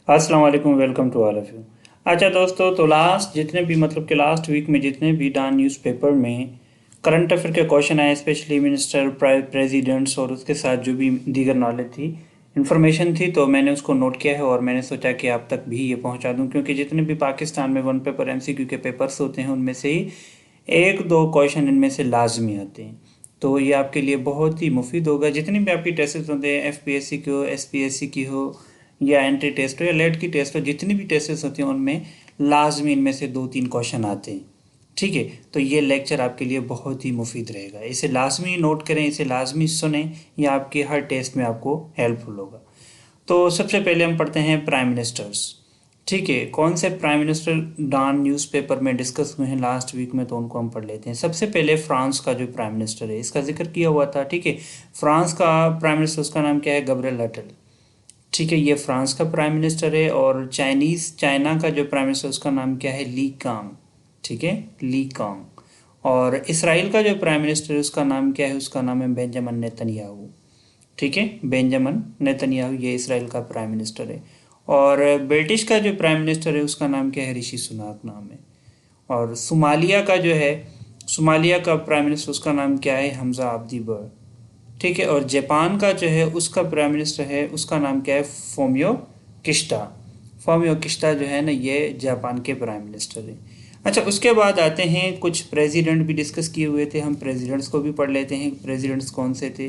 अस्सलाम वालेकुम, welcome to all of you. अच्छा दोस्तों, तो लास्ट वीक में जितने भी डान न्यूज़पेपर में करंट अफेयर के क्वेश्चन आए, स्पेशली मिनिस्टर, प्रेसिडेंट्स और उसके साथ जो भी दीगर नॉलेज थी, इन्फॉर्मेशन थी, तो मैंने उसको नोट किया है और मैंने सोचा कि आप तक भी ये पहुंचा दूं, क्योंकि जितने भी पाकिस्तान में वन पेपर एमसीक्यू के पेपर्स होते हैं उनमें से ही एक दो क्वेश्चन इनमें से लाजमी आते हैं। तो ये आपके लिए बहुत ही मुफीद होगा। जितनी भी आपकी टेस्ट होते हैं, एफपीएससी की हो, एसपीएससी की हो, या एंट्री टेस्ट हो या लेट की टेस्ट हो, जितनी भी टेस्ट होती हैं उनमें लाजमी इनमें से दो तीन क्वेश्चन आते हैं। ठीक है, तो ये लेक्चर आपके लिए बहुत ही मुफीद रहेगा। इसे लाजमी नोट करें, इसे लाजमी सुने, ये आपके हर टेस्ट में आपको हेल्पफुल होगा। तो सबसे पहले हम पढ़ते हैं प्राइम मिनिस्टर्स। ठीक है, कौन से प्राइम मिनिस्टर डॉन न्यूज़पेपर में डिस्कस हुए हैं लास्ट वीक में, तो उनको हम पढ़ लेते हैं। सबसे पहले फ्रांस का जो प्राइम मिनिस्टर है, इसका जिक्र किया हुआ था। ठीक है, फ्रांस का प्राइम मिनिस्टर, उसका नाम क्या है? गब्रिएल अटल। ठीक है, ये फ्रांस का प्राइम मिनिस्टर है। और चाइना का जो प्राइम मिनिस्टर, उसका नाम क्या है? ली कांग। ठीक है, ली कांग। और इसराइल का जो प्राइम मिनिस्टर है, उसका नाम क्या है? उसका नाम है बेंजामिन नेतन्याहू। ठीक है, बेंजामिन नेतन्याहू, ये इसराइल का प्राइम मिनिस्टर है। और ब्रिटिश का जो प्राइम मिनिस्टर है, उसका नाम क्या है? ऋषि सुनाक नाम है। और सोमालिया का जो है, सोमालिया का प्राइम मिनिस्टर, उसका नाम क्या है? हमजा अब्दी बर। ठीक है, और जापान का जो है उसका प्राइम मिनिस्टर है, उसका नाम क्या है? फोमियो किश्ता। फोमियो किश्ता जो है ना, ये जापान के प्राइम मिनिस्टर है। अच्छा, उसके बाद आते हैं, कुछ प्रेसिडेंट भी डिस्कस किए हुए थे, हम प्रेसिडेंट्स को भी पढ़ लेते हैं। प्रेसिडेंट्स कौन से थे?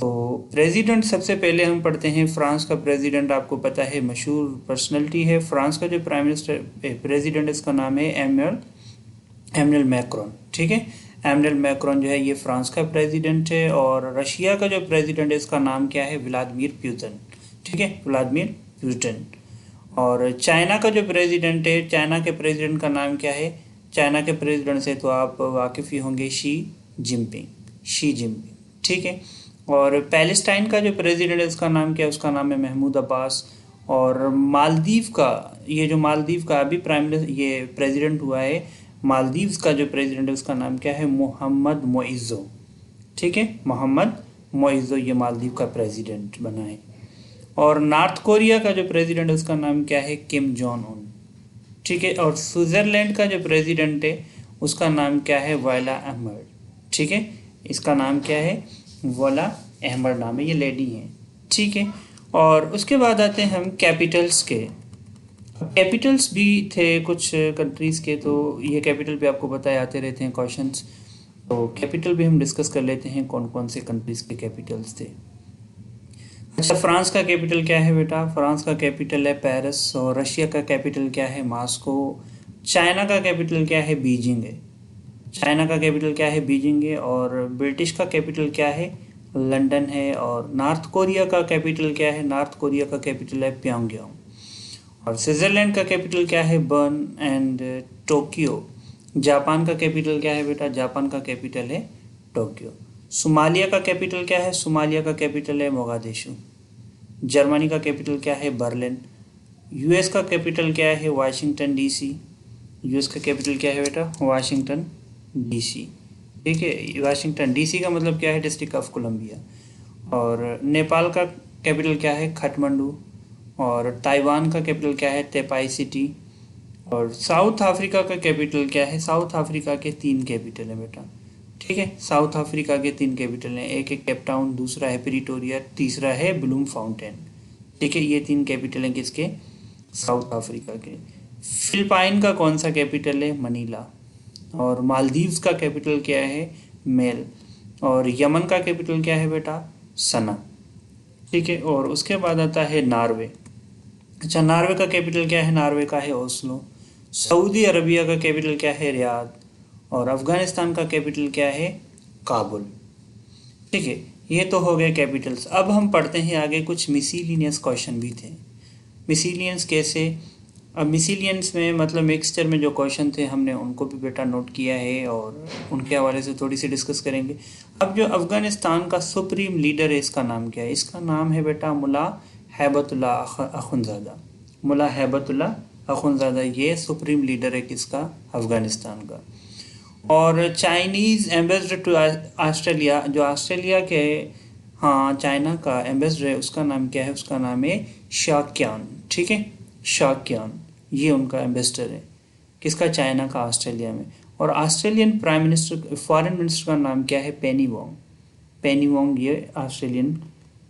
तो प्रेसिडेंट सबसे पहले हम पढ़ते हैं फ्रांस का प्रेसिडेंट। आपको पता है, मशहूर पर्सनैलिटी है। फ्रांस का जो प्राइम मिनिस्टर प्रेसिडेंट, इसका नाम है एमनुएल मैक्रोन। ठीक है, एमनुएल मैक्रोन जो है, ये फ्रांस का प्रेसिडेंट है। और रशिया का जो प्रेसिडेंट है, इसका नाम क्या है? Vladimir Putin. ठीक है, व्लादिमीर पुतिन। और चाइना का जो प्रेसिडेंट है, चाइना के प्रेसिडेंट का नाम क्या है? चाइना के प्रेसिडेंट से तो आप वाकिफ़ ही होंगे, शी जिनपिंग। Xi Jinping. ठीक है। और पैलेस्टाइन का जो प्रेसिडेंट है, उसका नाम क्या है? उसका नाम है महमूद अब्बास। और मालदीव का, ये जो मालदीव का अभी प्राइम मिनिस्टर, ये प्रेसिडेंट हुआ है, मालदीव्स का जो प्रेसिडेंट है, उसका नाम क्या है? मोहम्मद मोइज़ो। ठीक है, मोहम्मद मोइज़ो, ये मालदीव का प्रेसिडेंट बना है। और नॉर्थ कोरिया का जो प्रेसिडेंट है, उसका नाम क्या है? Kim Jong Un. ठीक है, और स्विट्ज़रलैंड का जो प्रेसिडेंट है, उसका नाम क्या है? वाला अहमद। ठीक है, इसका नाम क्या है? वाला अहमद नाम है, ये लेडी हैं। ठीक है, और उसके बाद आते हैं हम कैपिटल्स के। कैपिटल्स भी थे कुछ कंट्रीज़ के, तो ये कैपिटल भी आपको बताए आते रहते हैं क्वेश्चंस। तो कैपिटल भी हम डिस्कस कर लेते हैं, कौन कौन से कंट्रीज़ के कैपिटल्स थे। अच्छा, फ्रांस का कैपिटल क्या है बेटा? फ्रांस का कैपिटल है पेरिस। और रशिया का कैपिटल क्या है? मॉस्को। चाइना का कैपिटल क्या है? बीजिंग है। चाइना का कैपिटल क्या है? बीजिंग है। और ब्रिटिश का कैपिटल क्या है? लंदन है। और नॉर्थ कोरिया का कैपिटल क्या है? नॉर्थ कोरिया का कैपिटल है प्योंगयांग। और स्विट्ज़रलैंड का कैपिटल क्या है? Burn and Tokyo. जापान का कैपिटल क्या है बेटा? जापान का कैपिटल है टोक्यो। सोमालिया का कैपिटल क्या है? सोमालिया का कैपिटल है मोगादिशु। जर्मनी का कैपिटल क्या है? बर्लिन। यूएस का कैपिटल क्या है? Washington DC. यूएस का कैपिटल क्या है बेटा? Washington DC. ठीक है, वाशिंगटन डीसी का मतलब क्या है? District of Columbia. और नेपाल का कैपिटल क्या है? काठमांडू। और ताइवान का कैपिटल क्या है? तेपाई सिटी। और साउथ अफ्रीका का कैपिटल क्या है? साउथ अफ्रीका के 3 कैपिटल हैं बेटा। ठीक है, साउथ अफ्रीका के 3 कैपिटल हैं, एक है केप टाउन, दूसरा है प्रिटोरिया, तीसरा है ब्लूम फाउंटेन। ठीक है, ये 3 कैपिटल हैं किसके? साउथ अफ्रीका के। फिलिपाइन का कौन सा कैपिटल है? मनीला। और मालदीव्स का कैपिटल क्या है? मेल। और यमन का कैपिटल क्या है बेटा? सना। ठीक है, और उसके बाद आता है नॉर्वे। अच्छा, नॉर्वे का कैपिटल क्या है? नॉर्वे का है ओस्लो। सऊदी अरबिया का कैपिटल क्या है? रियाद। और अफगानिस्तान का कैपिटल क्या है? काबुल। ठीक है, ये तो हो गए कैपिटल्स। अब हम पढ़ते हैं आगे, कुछ मिसीलिनियस क्वेश्चन भी थे। मिसीलियंस कैसे? अब मिसीलियंस में मतलब मिक्सचर में जो क्वेश्चन थे, हमने उनको भी बेटा नोट किया है और उनके हवाले से थोड़ी सी डिस्कस करेंगे। अब जो अफ़गानिस्तान का सुप्रीम लीडर है, इसका नाम क्या है? इसका नाम है बेटा मुला हैबतुल्ला अखुंज़ादा। मुला हैबतुल्ला अखुंज़ादा, ये सुप्रीम लीडर है किसका? अफ़गानिस्तान का। और चाइनीज़ एम्बेसडर टू ऑस्ट्रेलिया, जो ऑस्ट्रेलिया के, हाँ, चाइना का एम्बेसडर है, उसका नाम क्या है? उसका नाम है शाक्यान। ठीक है, शाक्यान, ये उनका एम्बेसडर है। किसका? चाइना का ऑस्ट्रेलिया में। और Australian prime minister, foreign minister का नाम क्या है? पेनी वोंग। पेनी वोंग ये ऑस्ट्रेलियन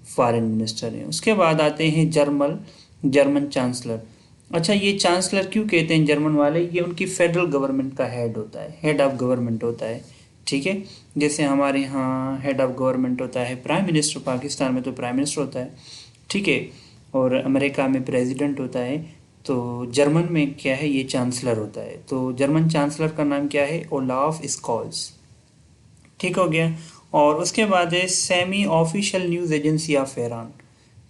फॉरेन मिनिस्टर हैं। उसके बाद आते हैं जर्मन चांसलर। अच्छा, ये चांसलर क्यों कहते हैं जर्मन वाले? ये उनकी फेडरल गवर्नमेंट का हेड होता है, हेड ऑफ गवर्नमेंट होता है। ठीक है, जैसे हमारे यहाँ हेड ऑफ गवर्नमेंट होता है प्राइम मिनिस्टर, पाकिस्तान में तो प्राइम मिनिस्टर होता है। ठीक है, और अमेरिका में प्रेसिडेंट होता है। तो जर्मन में क्या है? ये चांसलर होता है। तो जर्मन चांसलर का नाम क्या है? Olaf Scholtz. ठीक हो गया। और उसके बाद है semi official news agency of Iran.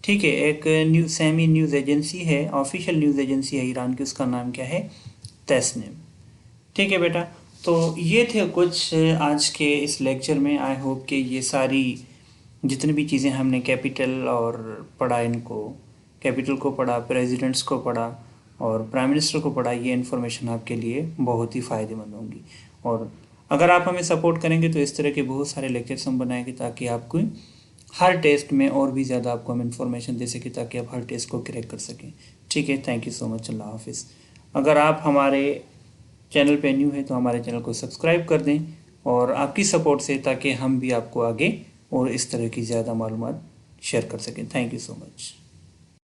ठीक है, एक सेमी न्यूज़ एजेंसी है, ऑफिशियल न्यूज़ एजेंसी है ईरान की, उसका नाम क्या है? तस्नीम। ठीक है बेटा, तो ये थे कुछ आज के इस लेक्चर में। आई होप कि ये सारी जितनी भी चीज़ें हमने कैपिटल और पढ़ा, इनको कैपिटल को पढ़ा, प्रेसिडेंट्स को पढ़ा और प्राइम मिनिस्टर को पढ़ा, ये इन्फॉर्मेशन आपके लिए बहुत ही फ़ायदेमंद होंगी। और अगर आप हमें सपोर्ट करेंगे तो इस तरह के बहुत सारे लेक्चर्स हम बनाएंगे, ताकि आपको हर टेस्ट में और भी ज़्यादा आपको हम इन्फॉर्मेशन दे सकें, ताकि आप हर टेस्ट को क्रैक कर सकें। ठीक है, थैंक यू सो मच, अल्लाह हाफिज़। अगर आप हमारे चैनल पे न्यू है तो हमारे चैनल को सब्सक्राइब कर दें, और आपकी सपोर्ट से, ताकि हम भी आपको आगे और इस तरह की ज़्यादा मालूमात शेयर कर सकें। Thank you so much.